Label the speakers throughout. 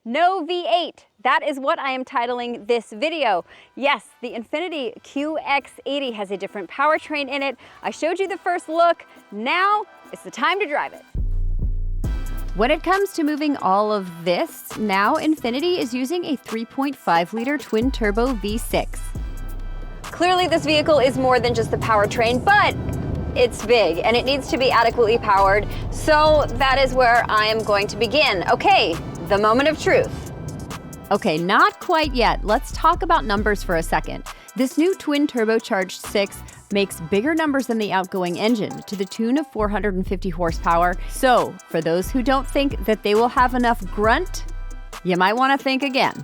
Speaker 1: No V8. That is what I am titling this video. Yes, the Infiniti QX80 has a different powertrain in it. I showed you the first look. Now it's the time to drive it. When it comes to moving all of this, now Infiniti is using a 3.5-liter twin-turbo V6. Clearly this vehicle is more than just the powertrain, but it's big and it needs to be adequately powered. So that is where I am going to begin. Okay, the moment of truth. Okay, not quite yet. Let's talk about numbers for a second. This new twin turbocharged 6 makes bigger numbers than the outgoing engine, to the tune of 450 horsepower. So, for those who don't think that they will have enough grunt, you might want to think again.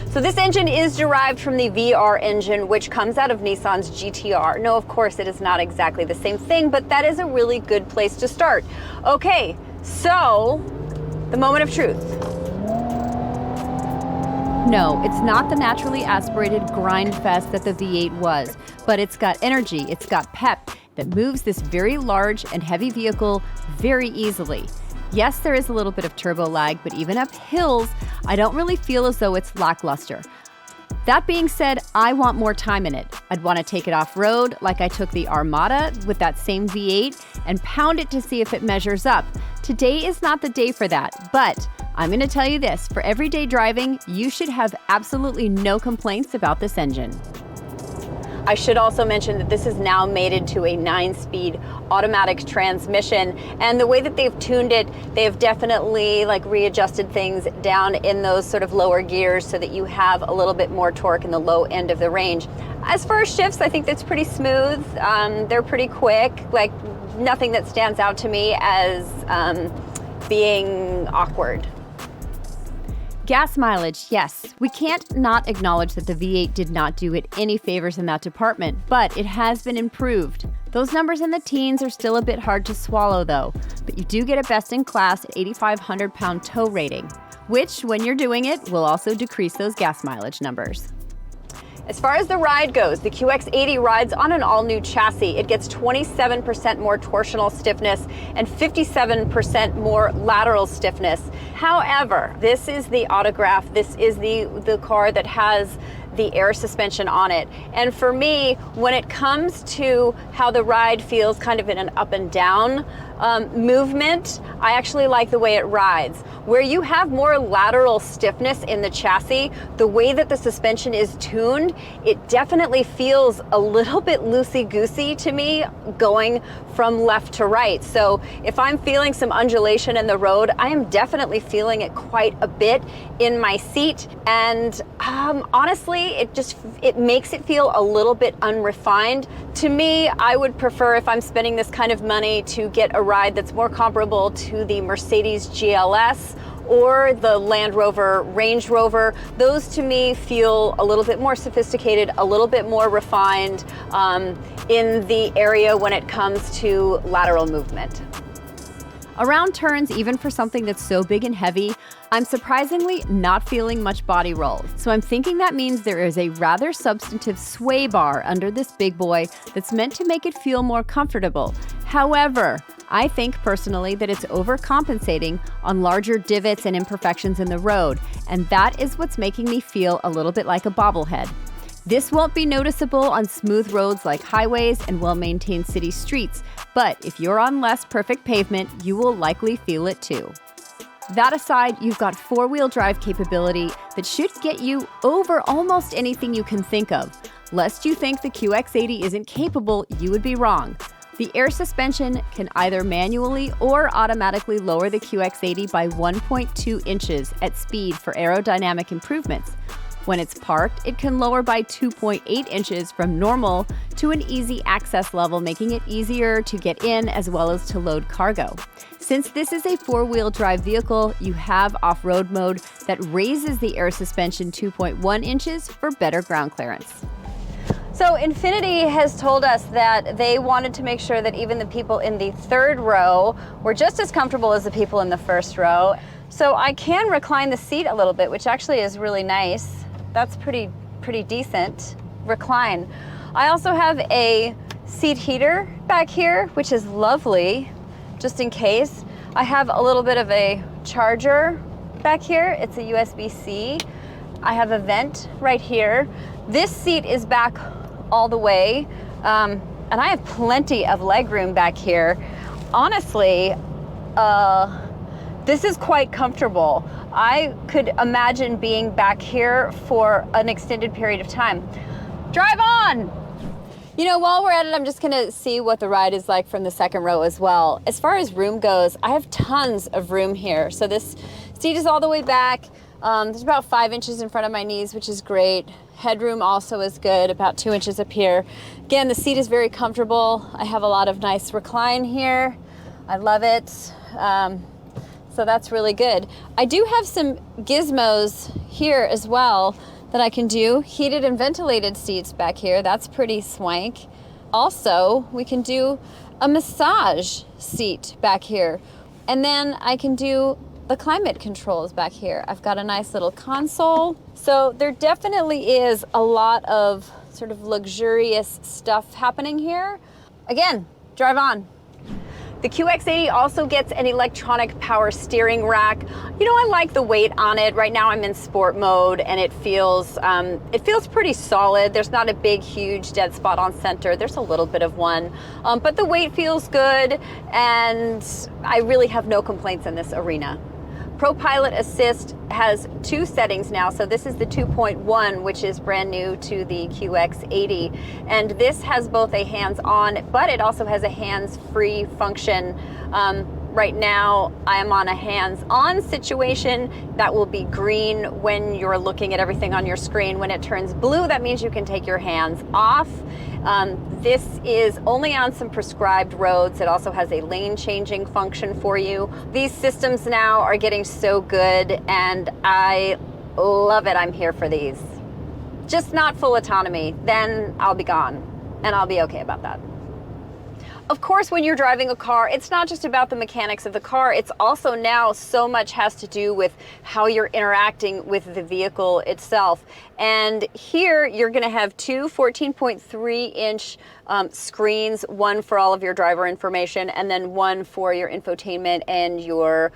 Speaker 1: So this engine is derived from the VR engine, which comes out of Nissan's GTR. No, of course, it is not exactly the same thing, but that is a really good place to start. Okay, so the moment of truth. No, it's not the naturally aspirated grind fest that the V8 was, but it's got energy, it's got pep that moves this very large and heavy vehicle very easily. Yes, there is a little bit of turbo lag, but even up hills, I don't really feel as though it's lackluster. That being said, I want more time in it. I'd want to take it off-road like I took the Armada with that same V8 and pound it to see if it measures up. Today is not the day for that, but I'm going to tell you this, for everyday driving, you should have absolutely no complaints about this engine. I should also mention that this is now mated to a 9-speed automatic transmission, and the way that they've tuned it, they've definitely readjusted things down in those sort of lower gears so that you have a little bit more torque in the low end of the range. As far as shifts, I think that's pretty smooth. They're pretty quick, nothing that stands out to me as being awkward. Gas mileage, yes. We can't not acknowledge that the V8 did not do it any favors in that department, but it has been improved. Those numbers in the teens are still a bit hard to swallow though, but you do get a best-in-class 8,500 pound tow rating, which, when you're doing it, will also decrease those gas mileage numbers. As far as the ride goes, the QX80 rides on an all-new chassis. It gets 27% more torsional stiffness and 57% more lateral stiffness. However, this is the Autograph. This is the car that has the air suspension on it. And for me, when it comes to how the ride feels kind of in an up and down movement, I actually like the way it rides. Where you have more lateral stiffness in the chassis, the way that the suspension is tuned, it definitely feels a little bit loosey-goosey to me going from left to right. So if I'm feeling some undulation in the road, I am definitely feeling it quite a bit in my seat. And honestly, it makes it feel a little bit unrefined. To me, I would prefer, if I'm spending this kind of money, to get a ride that's more comparable to the Mercedes GLS or the Land Rover Range Rover. Those to me feel a little bit more sophisticated, a little bit more refined in the area when it comes to lateral movement. Around turns, even for something that's so big and heavy, I'm surprisingly not feeling much body roll. So I'm thinking that means there is a rather substantive sway bar under this big boy that's meant to make it feel more comfortable. However, I think personally that it's overcompensating on larger divots and imperfections in the road, and that is what's making me feel a little bit like a bobblehead. This won't be noticeable on smooth roads like highways and well-maintained city streets, but if you're on less perfect pavement, you will likely feel it too. That aside, you've got four-wheel drive capability that should get you over almost anything you can think of. Lest you think the QX80 isn't capable, you would be wrong. The air suspension can either manually or automatically lower the QX80 by 1.2 inches at speed for aerodynamic improvements. When it's parked, it can lower by 2.8 inches from normal to an easy access level, making it easier to get in as well as to load cargo. Since this is a four-wheel drive vehicle, you have off-road mode that raises the air suspension 2.1 inches for better ground clearance. So Infiniti has told us that they wanted to make sure that even the people in the third row were just as comfortable as the people in the first row. So I can recline the seat a little bit, which actually is really nice. That's pretty decent. Recline. I also have a seat heater back here, which is lovely, just in case. I have a little bit of a charger back here. It's a USB-C. I have a vent right here. This seat is back all the way, and I have plenty of legroom back here. Honestly, this is quite comfortable. I could imagine being back here for an extended period of time. Drive on! You know, while we're at it, I'm just gonna see what the ride is like from the second row as well. As far as room goes, I have tons of room here. So this seat is all the way back. There's about 5 inches in front of my knees, which is great. Headroom also is good, about 2 inches up here. Again, the seat is very comfortable. I have a lot of nice recline here. I love it. So that's really good. I do have some gizmos here as well that I can do. Heated and ventilated seats back here. That's pretty swank. Also, we can do a massage seat back here. And then I can do the climate controls back here. I've got a nice little console. So there definitely is a lot of sort of luxurious stuff happening here. Again, drive on. The QX80 also gets an electronic power steering rack. You know, I like the weight on it. Right now I'm in sport mode and it feels pretty solid. There's not a big, huge dead spot on center. There's a little bit of one, but the weight feels good and I really have no complaints in this arena. ProPilot Assist has 2 settings now. So this is the 2.1, which is brand new to the QX80. And this has both a hands-on, but it also has a hands-free function. Right now, I am on a hands-on situation. That will be green when you're looking at everything on your screen. When it turns blue, that means you can take your hands off. This is only on some prescribed roads. It also has a lane changing function for you. These systems now are getting so good and I love it. I'm here for these. Just not full autonomy, then I'll be gone and I'll be okay about that. Of course, when you're driving a car, it's not just about the mechanics of the car. It's also now so much has to do with how you're interacting with the vehicle itself. And here you're going to have 2 14.3-inch screens, one for all of your driver information and then one for your infotainment and your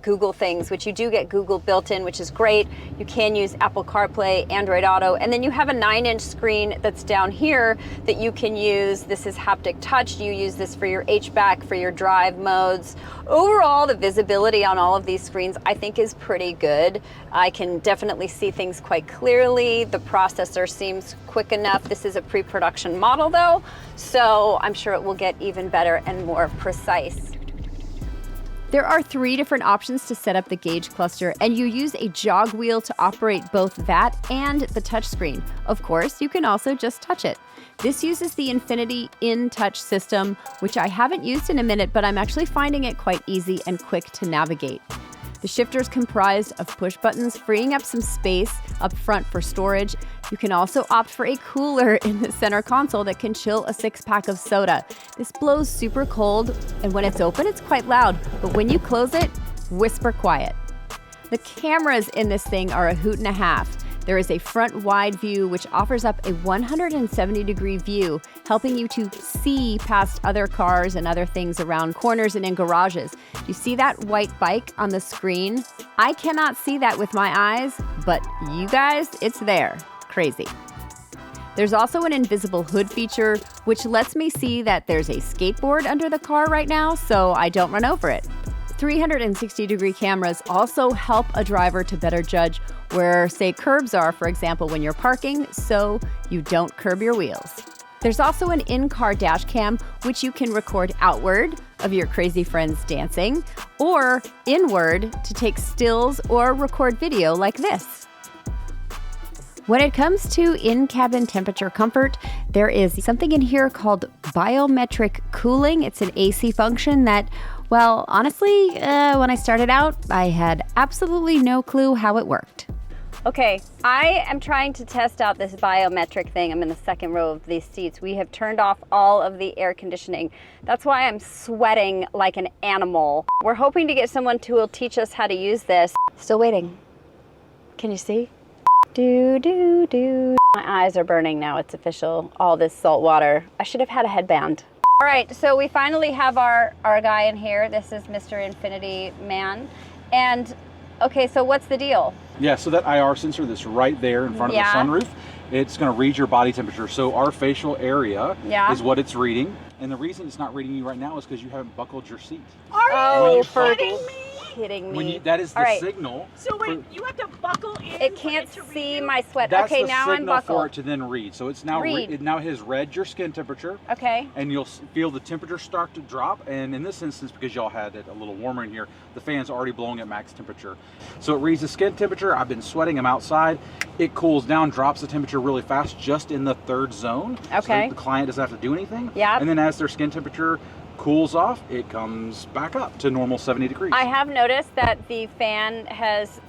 Speaker 1: Google things, which you do get Google built in, which is great. You can use Apple CarPlay, Android Auto, and then you have a 9-inch screen that's down here that you can use. This is haptic touch. You use this for your HVAC, for your drive modes. Overall, the visibility on all of these screens I think is pretty good. I can definitely see things quite clearly. The processor seems quick enough. This is a pre-production model though, so I'm sure it will get even better and more precise. There are 3 different options to set up the gauge cluster, and you use a jog wheel to operate both that and the touchscreen. Of course, you can also just touch it. This uses the Infiniti InTouch system, which I haven't used in a minute, but I'm actually finding it quite easy and quick to navigate. The shifter is comprised of push buttons, freeing up some space up front for storage. You can also opt for a cooler in the center console that can chill a 6-pack of soda. This blows super cold, and when it's open, it's quite loud, but when you close it, whisper quiet. The cameras in this thing are a hoot and a half. There is a front wide view which offers up a 170-degree view, helping you to see past other cars and other things around corners and in garages. You see that white bike on the screen? I cannot see that with my eyes, but you guys, it's there. Crazy. There's also an invisible hood feature, which lets me see that there's a skateboard under the car right now, so I don't run over it. 360-degree cameras also help a driver to better judge where, say, curbs are, for example, when you're parking, so you don't curb your wheels. There's also an in-car dash cam, which you can record outward of your crazy friends dancing, or inward to take stills or record video like this. When it comes to in-cabin temperature comfort, there is something in here called Biometric cooling. It's an AC function that, well, honestly, when I started out, I had absolutely no clue how it worked. Okay, I am trying to test out this biometric thing. I'm in the second row of these seats. We have turned off all of the air conditioning. That's why I'm sweating like an animal. We're hoping to get someone who will teach us how to use this. Still waiting. Can you see? Do. My eyes are burning now, it's official. All this salt water. I should have had a headband. All right, so we finally have our guy in here. This is Mr. Infiniti Man. And Okay, so what's the deal?
Speaker 2: Yeah, so that IR sensor that's right there in front of the sunroof, it's going to read your body temperature. So our facial area is what it's reading. And the reason it's not reading you right now is because you haven't buckled your seat.
Speaker 3: Are you
Speaker 1: kidding me?
Speaker 2: That is the signal.
Speaker 3: So when you have to buckle in,
Speaker 1: it can't see my sweat.
Speaker 2: That's
Speaker 1: okay,
Speaker 2: the
Speaker 1: now I'm
Speaker 2: signal
Speaker 1: buckled.
Speaker 2: for it to then read. So it's now it now has read your skin temperature.
Speaker 1: Okay.
Speaker 2: And you'll feel the temperature start to drop. And in this instance, because y'all had it a little warmer in here, the fan's already blowing at max temperature. So it reads the skin temperature. I've been sweating. I'm outside. It cools down, drops the temperature really fast, just in the third zone.
Speaker 1: Okay.
Speaker 2: So the client doesn't have to do anything.
Speaker 1: Yeah.
Speaker 2: And then as their skin temperature cools off, it comes back up to normal 70 degrees.
Speaker 1: I have noticed that the fan has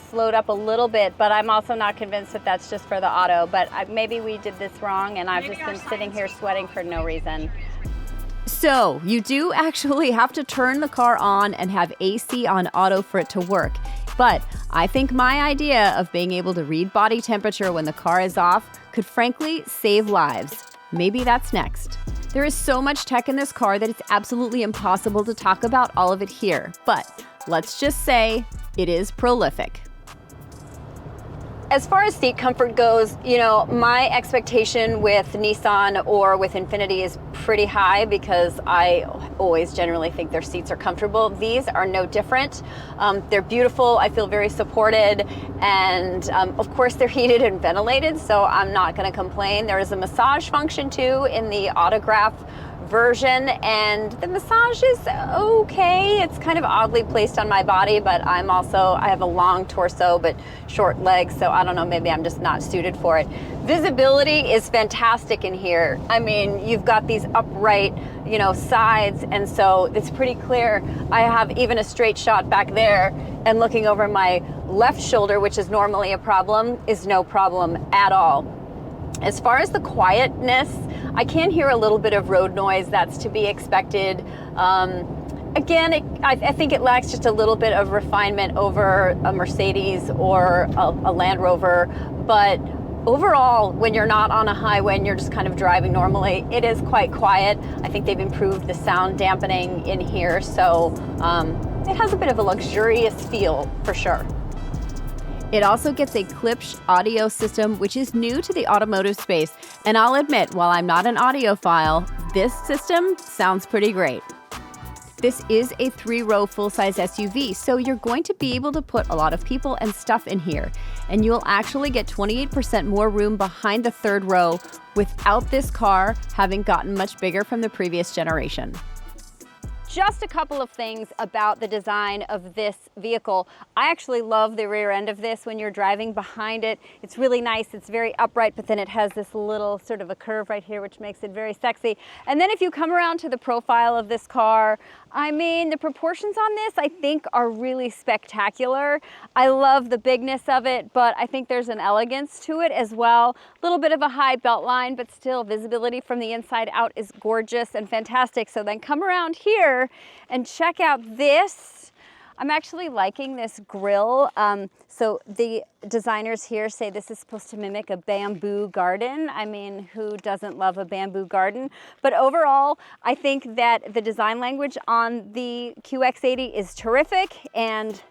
Speaker 1: slowed up a little bit, but I'm also not convinced that that's just for the auto. But maybe we did this wrong, and I've just been sitting here sweating for no reason. So you do actually have to turn the car on and have AC on auto for it to work. But I think my idea of being able to read body temperature when the car is off could frankly save lives. Maybe that's next. There is so much tech in this car that it's absolutely impossible to talk about all of it here. But let's just say it is prolific. As far as seat comfort goes, you know, my expectation with Nissan or with Infiniti is pretty high because I always generally think their seats are comfortable. These are no different. They're beautiful. I feel very supported. And of course, they're heated and ventilated, so I'm not going to complain. There is a massage function too in the Autograph version, and the massage is okay. It's kind of oddly placed on my body, but I have a long torso but short legs, so I don't know, maybe I'm just not suited for it. Visibility is fantastic in here. I mean, you've got these upright, you know, sides, and so it's pretty clear. I have even a straight shot back there, and looking over my left shoulder, which is normally a problem, is no problem at all. As far as the quietness, I can hear a little bit of road noise. That's to be expected. Again, I think it lacks just a little bit of refinement over a Mercedes or a Land Rover. But overall, when you're not on a highway and you're just kind of driving normally, it is quite quiet. I think they've improved the sound dampening in here, so it has a bit of a luxurious feel for sure. It also gets a Klipsch audio system, which is new to the automotive space. And I'll admit, while I'm not an audiophile, this system sounds pretty great. This is a 3-row full-size SUV, so you're going to be able to put a lot of people and stuff in here. And you'll actually get 28% more room behind the third row without this car having gotten much bigger from the previous generation. Just a couple of things about the design of this vehicle. I actually love the rear end of this when you're driving behind it. It's really nice. It's very upright, but then it has this little sort of a curve right here, which makes it very sexy. And then if you come around to the profile of this car, I mean, the proportions on this, I think, are really spectacular. I love the bigness of it, but I think there's an elegance to it as well. A little bit of a high belt line, but still visibility from the inside out is gorgeous and fantastic. So then come around here and check out this. I'm actually liking this grille. So the designers here say this is supposed to mimic a bamboo garden. I mean, who doesn't love a bamboo garden? But overall, I think that the design language on the QX80 is terrific, and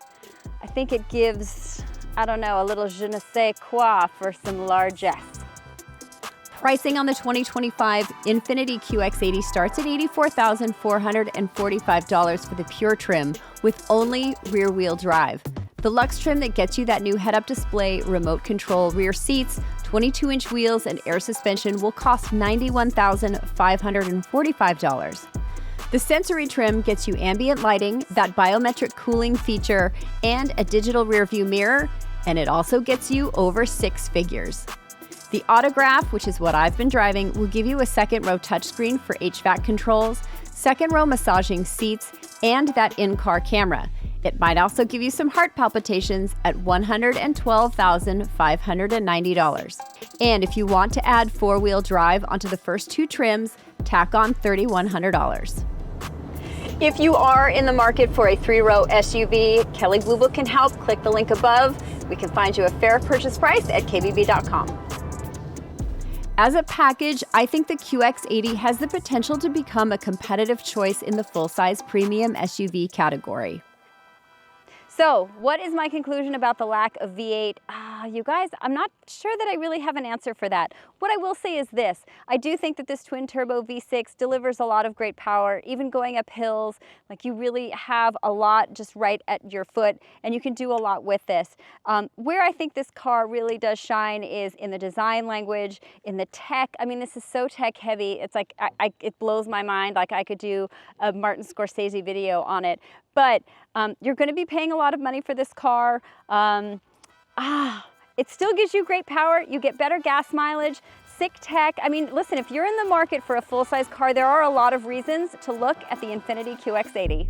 Speaker 1: I think it gives, I don't know, a little je ne sais quoi for some largesse. Pricing on the 2025 Infiniti QX80 starts at $84,445 for the pure trim with only rear-wheel drive. The Luxe trim that gets you that new head-up display, remote control rear seats, 22-inch wheels, and air suspension will cost $91,545. The sensory trim gets you ambient lighting, that biometric cooling feature, and a digital rearview mirror, and it also gets you over 6 figures. The Autograph, which is what I've been driving, will give you a second-row touchscreen for HVAC controls, second-row massaging seats, and that in-car camera. It might also give you some heart palpitations at $112,590. And if you want to add 4-wheel drive onto the first 2 trims, tack on $3,100. If you are in the market for a 3-row SUV, Kelley Blue Book can help. Click the link above. We can find you a fair purchase price at kbb.com. As a package, I think the QX80 has the potential to become a competitive choice in the full-size premium SUV category. So what is my conclusion about the lack of V8? You guys, I'm not sure that I really have an answer for that. What I will say is this. I do think that this twin turbo V6 delivers a lot of great power, even going up hills. Like, you really have a lot just right at your foot, and you can do a lot with this. Where I think this car really does shine is in the design language, in the tech. I mean, this is so tech heavy. It's like, it blows my mind. Like, I could do a Martin Scorsese video on it. But you're going to be paying a lot of money for this car. It still gives you great power. You get better gas mileage, sick tech. I mean, listen, if you're in the market for a full-size car, there are a lot of reasons to look at the Infiniti QX80.